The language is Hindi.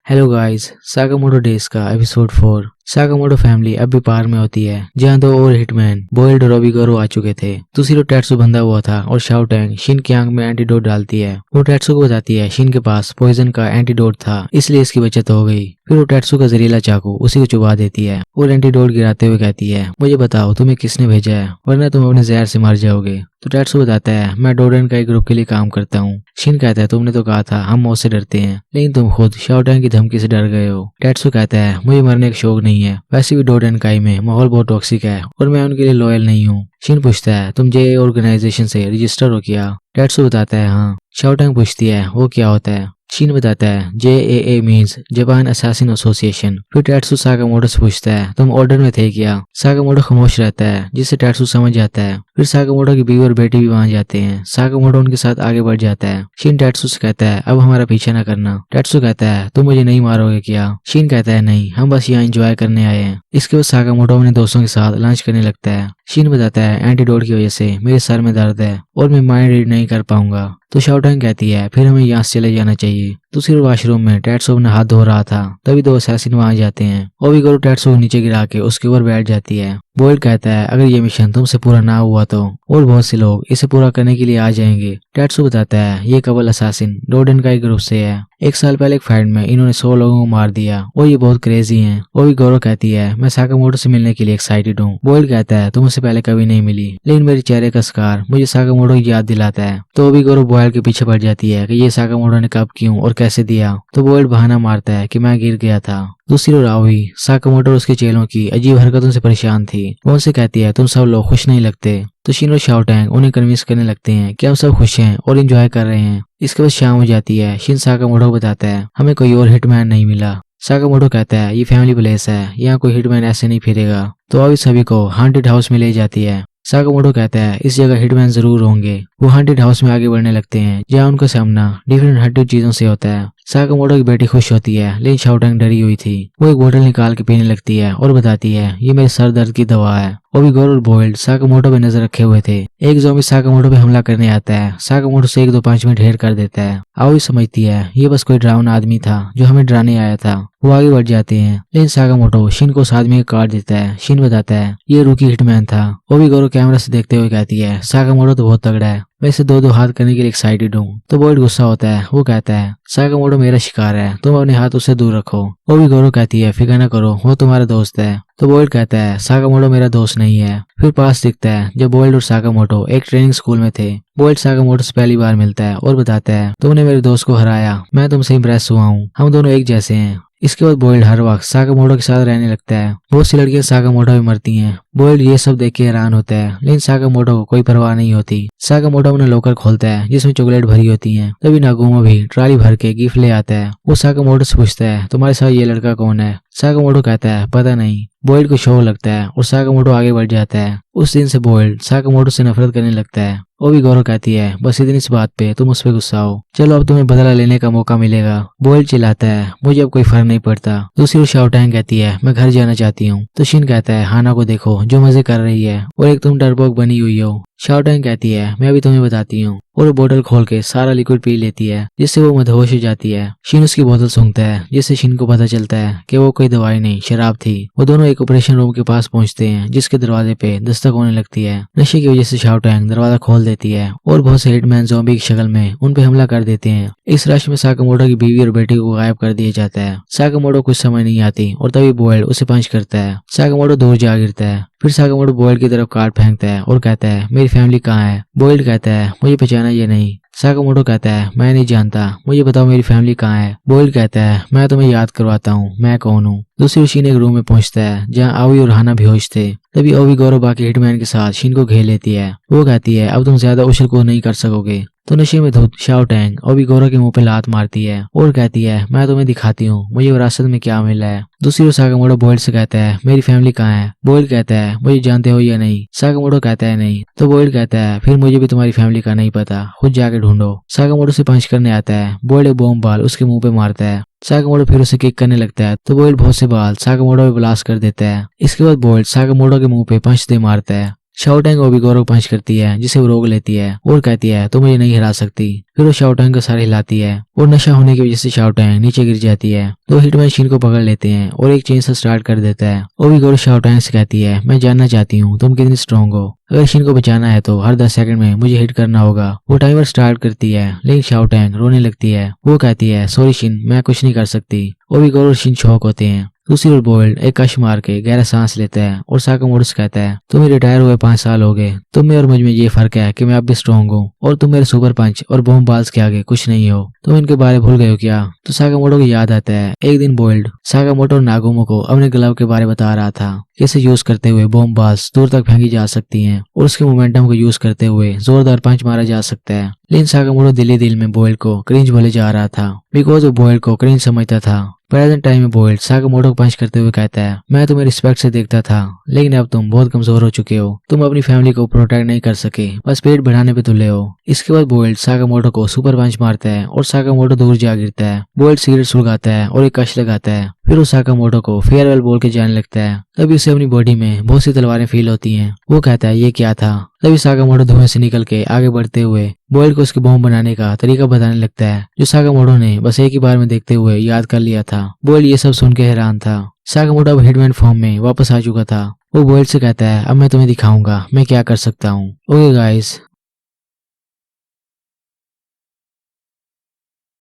हेलो गाइस, साकामोटो डेज का एपिसोड 4। साकामोटो फैमिली अब भी पार में होती है, जहां दो और हिटमैन बोइल्ड और रोबिगोरो आ चुके थे। दूसरी टैट्सू बंधा हुआ था और शाओ टैंग शिन की आंख में एंटीडोट डालती है। वो टैट्सू को बताती है शिन के पास पॉइजन का एंटीडोट था, इसलिए इसकी बचत हो गई। फिर वो टैट्सू का जहरीला चाकू उसी को चुबा देती है और एंटीडोट गिराते हुए कहती है, मुझे बताओ तुम्हें किसने भेजा है, वरना तुम अपने जहर से मर जाओगे। तो टैट्सू बताता है, मैं डोडन का एक ग्रुप के लिए काम करता हूँ। शिन कहता है, तुमने तो कहा था हम मौत से डरते हैं, लेकिन तुम खुद शाओ टैंग की धमकी से डर गए हो। टैट्सू कहता है, मुझे मरने का शौक नहीं है, वैसे भी डोडन काई में माहौल बहुत टॉक्सिक है और मैं उनके लिए लॉयल नहीं हूँ। शिन पूछता है, तुम जे ऑर्गेनाइजेशन से रजिस्टर हो क्या? टैट्सू बताता है, हाँ। शाओ टैंग पूछती है, वो क्या होता है? शिन बताता है, JAA means Japan assassin association. फिर टैट्सू साकामोटो से पूछता है, तुम ऑर्डर में थे क्या? साकामोटो खामोश रहता है, जिससे टैट्सू समझ जाता है। फिर साकामोटो की बीवी और बेटी भी वहां जाते हैं। साकामोटो उनके साथ आगे बढ़ जाता है। शिन टैट्सू से कहता है, अब हमारा पीछा न करना। टैट्सू कहता है, तुम मुझे नहीं मारोगे क्या? शिन कहता है, नहीं, हम बस यहाँ एंजॉय करने आए हैं। इसके बाद साकामोटो अपने दोस्तों के साथ लंच करने लगता है। शिन बताता है, एंटीडोट की वजह से मेरे सर में दर्द है और मैं माइंड रीड नहीं कर पाऊंगा। तो शाओ टैंग कहती है, फिर हमें यहाँ से चले जाना चाहिए। दूसरी ओर वॉशरूम में टैट्सू अपने हाथ धो रहा था, तभी दो असैसिन वहां जाते हैं। ओबिगोरो टैट्सू को नीचे गिरा के उसके ऊपर बैठ जाती है। बोइल्ड कहता है, अगर ये मिशन तुमसे पूरा ना हुआ तो और बहुत से लोग इसे पूरा करने के लिए आ जाएंगे। टैट्सू बताता है, ये कबल असैसिन डोडन का एक ग्रुप से है। 1 साल पहले एक फाइट में इन्होंने 100 लोगों को मार दिया और ये बहुत क्रेजी हैं। ओबिगोरो कहती है, मैं साकामोटो से मिलने के लिए एक्साइटेड हूँ। बोइल्ड कहता है, तुम उससे पहले कभी नहीं मिली, लेकिन मेरे चेहरे का स्कार मुझे साकामोटो की याद दिलाता है। तो ओबिगोरो बोइल्ड के पीछे पड़ जाती है कि ये साकामोटो ने कब, क्यों और कैसे दिया। तो बोइल्ड बहाना मारता है कि मैं गिर गया था। दूसरी ओर आओई साकामोटो और उसके चेलों की अजीब हरकतों से परेशान थी। वो उनसे कहती है, तुम सब लोग खुश नहीं लगते। तो शिन और शाओ टैंग उन्हें कन्विंस करने लगते हैं कि हम सब खुश हैं और एंजॉय कर रहे हैं। इसके बाद शाम हो जाती है। शिन साकामोटो को बताता है, हमें कोई और हिटमैन नहीं मिला। साकामोटो कहता है, ये फैमिली प्लेस है, यहाँ कोई हिटमैन ऐसे नहीं फिरेगा। तो आओई सभी को हांटेड हाउस में ले जाती है। साकामोटो कहता है, इस जगह हिटमैन जरूर होंगे। वो हांटेड हाउस में आगे बढ़ने लगते हैं, जहाँ उनका सामना डिफरेंट हंटेड चीजों से होता है। साकामोटो की बेटी खुश होती है, लेकिन शाओ टैंग डरी हुई थी। वो एक बोतल निकाल के पीने लगती है और बताती है, ये मेरे सर दर्द की दवा है। ओबिगोरो और बोइल्ड साकामोटो पे नजर रखे हुए थे। एक ज़ॉम्बी साकामोटो पे हमला करने आता है। साकामोटो से 1-2-5 मिनट ढेर कर देता है। आओई समझती है, ये बस कोई डरावना आदमी था जो हमें डराने आया था। वो आगे बढ़ जाते हैं, लेकिन साकामोटो शिन को उस आदमी को काट देता है। शिन बताता है, ये रूकी हिटमैन था। ओबिगोरो कैमरा से देखते हुए कहती है, साकामोटो तो बहुत तगड़ा है, मैं इसे 2-2 हाथ करने के लिए एक्साइटेड हूँ। तो बोइल्ड गुस्सा होता है। वो कहता है, साकामोटो मेरा शिकार है, तुम अपने हाथ उससे दूर रखो। ओबिगोरो कहती है, फिक्र न करो, वो तुम्हारा दोस्त है। तो बोइल्ड कहता है, साकामोटो मेरा दोस्त नहीं है। फिर पास दिखता है जब बोइल्ड और साकामोटो एक ट्रेनिंग स्कूल में थे। बोइल्ड साकामोटो से पहली बार मिलता है और बताता है, तुमने मेरे दोस्त को हराया, मैं तुमसे इम्प्रेस हुआ हूँ, हम दोनों एक जैसे हैं। इसके बाद बोइल्ड हर वक्त साकामोटो के साथ रहने लगता है। बहुत सी लड़कियां साकामोटो में मरती हैं। बोइल्ड ये सब देख के हैरान होता है, लेकिन साकामोटो को कोई परवाह नहीं होती। साकामोटो अपना लॉकर खोलता है जिसमें चॉकलेट भरी होती हैं। तभी नागुमा भी ट्रॉली भर के गिफ्ट ले आता है। वो साकामोटो से पूछता है, तुम्हारे साथ ये लड़का कौन है? साकामोटो कहता है, पता नहीं। बोइल्ड को शौक लगता है और साकामोटो आगे बढ़ जाता है। उस दिन से बोइल्ड साकामोटो से नफरत करने लगता है। ओबिगोरो कहती है, बस इतनी सी बात पे तुम उस पे गुस्सा हो, चलो अब तुम्हें बदला लेने का मौका मिलेगा। बोइल्ड चिल्लाता है, मुझे अब कोई फर्क नहीं पड़ता। दूसरी ओर शाओ टैंग कहती है, मैं घर जाना चाहती हूँ। तो शिन कहता है, हाना को देखो जो मजे कर रही है, और एक तुम डरपोक बनी हुई हो। शाओ टैंग कहती है, मैं भी तुम्हें बताती हूँ, और बोतल खोल के सारा लिक्विड पी लेती है, जिससे वो मदहोश हो जाती है। शिन उसकी बोतल सूंघता है, जिससे शिन को पता चलता है कि वो कोई दवाई नहीं शराब थी। वो दोनों एक ऑपरेशन रूम के पास पहुंचते हैं, जिसके दरवाजे पे दस्तक होने लगती है। नशे की वजह से शाओ टैंग दरवाजा खोल देती है और बहुत से हिटमैन ज़ॉम्बी की शक्ल में उन पे हमला कर देते हैं। इस रश में साकामोटो की बीवी और बेटी को गायब कर दिया जाता है। साकामोटो कुछ समझ नहीं आती और तभी बोइल्ड उसे पंच करता है। साकामोटो दूर जा गिरता है। फिर साकामोटो बोइल्ड की तरफ कार्ड फेंकता है और कहता है, मेरी फैमिली कहाँ है? बोइल्ड कहता है, मुझे पहचाना ये नहीं। साकामोटो कहता है, मैं नहीं जानता, मुझे बताओ मेरी फैमिली कहाँ है? बोइल्ड कहता है, मैं तुम्हें याद करवाता हूँ मैं कौन हूँ। दूसरी शिन एक रूम में पहुंचता है जहाँ आवी और हाना बेहोश थे। तभी ओबिगोरो बाकी हिटमैन के साथ शिन को घेर लेती है। वो कहती है, अब तुम ज्यादा उछल कूद नहीं कर सकोगे। तो नशे में धुत शाओ टैंग ओबिगोरो के मुंह पे लात मारती है और कहती है, मैं तुम्हें दिखाती हूँ मुझे विरासत में क्या मिला है। दूसरी ओर साकामोटो बोइल्ड से कहता है, मेरी फैमिली कहाँ है? बोइल्ड कहता है, मुझे जानते हो या नहीं? साकामोटो कहता है, नहीं। तो बोइल्ड कहता है, फिर मुझे भी तुम्हारी फैमिली का नहीं पता, खुद जाके ढूंढो। साकामोटो से पंच करने आता है। बोइल्ड एक बॉम्ब बाल उसके मुंह पे मारता है। साकामोटो फिर उसे किक करने लगता है, तो बोइल्ड बहुत से बाल साकामोटो पे ब्लास्ट कर देता है। इसके बाद बोइल्ड साकामोटो के मुंह पे पंच दे मारता है। शाओ टैंग ओबिगोरो पंच करती है जिसे वो रोक लेती है और कहती है तुम मुझे नहीं हरा सकती। फिर वो शाओ टैंग का सर हिलाती है और नशा होने की वजह से शाओ टैंग नीचे गिर जाती है। तो हिटमैन शिन को पकड़ लेते हैं और एक चेन से स्टार्ट कर देता है। ओबिगोरो शाओ टैंग से कहती है मैं जानना चाहती हूँ तुम कितनी स्ट्रांग हो, अगर शिन को बचाना है तो हर 10 सेकंड में मुझे हिट करना होगा। वो टाइमर स्टार्ट करती है लेकिन शाओ टैंग रोने लगती है। वो कहती है सॉरी शिन, मैं कुछ नहीं कर सकती। ओबिगोरो और शिन शॉक होते हैं। दूसरी ओर बोल्ड एक कश मार के गहरा सांस लेता है और साकामोटो से कहता है तुम्हें रिटायर हुए 5 साल हो गए, तुम में और मुझ में ये फर्क है कि मैं अब भी स्ट्रॉन्ग हूँ और तुम मेरे सुपर पंच और बॉम्ब बाल्स के आगे कुछ नहीं हो। तुम इनके बारे भूल गए हो क्या? तो साकामोटो को याद आता है एक दिन बोल्ड साकामोटो और नागुमो को अपने ग्लव के बारे बता रहा था कि इसे यूज करते हुए बॉम्ब बाल्स दूर तक फेंकी जा सकती हैं और उसके मोमेंटम को यूज करते हुए जोरदार पंच मारा जा सकता है। लेकिन साकामोटो दिल ही दिल में बोल्ड को क्रिंज बोले जा रहा था बिकॉज वो बोल्ड को क्रिंज समझता था। प्रेजेंट टाइम में बोल्ड साकामोटो को पंच करते हुए कहता है मैं तुम्हें रिस्पेक्ट से देखता था लेकिन अब तुम बहुत कमजोर हो चुके हो, तुम अपनी फैमिली को प्रोटेक्ट नहीं कर सके, बस पेट बढ़ाने पे तुले हो। इसके बाद बोल्ड साकामोटो को सुपर पंच मारता है और साकामोटो दूर जा गिरता है। बोल्ड सिगरेट सुलगाता है और एक कश लगाता है, फिर वो साकामोटो को फेयरवेल बोल के जाने लगता है। तभी उसे अपनी बॉडी में बहुत सी तलवारें फील होती हैं। वो कहता है ये क्या था। तभी साकामोटो धुएं से निकल के आगे बढ़ते हुए बोल्ड को उसके बॉम्ब बनाने का तरीका बताने लगता है जो साकामोटो ने बस एक ही बार में देखते हुए याद कर लिया था। बोल्ड ये सब सुन के हैरान था। साकामोटो अब हिटमैन फॉर्म में वापस आ चुका था। वो बोल्ड से कहता है अब मैं तुम्हें दिखाऊंगा मैं क्या कर सकता हूँ। Okay guys,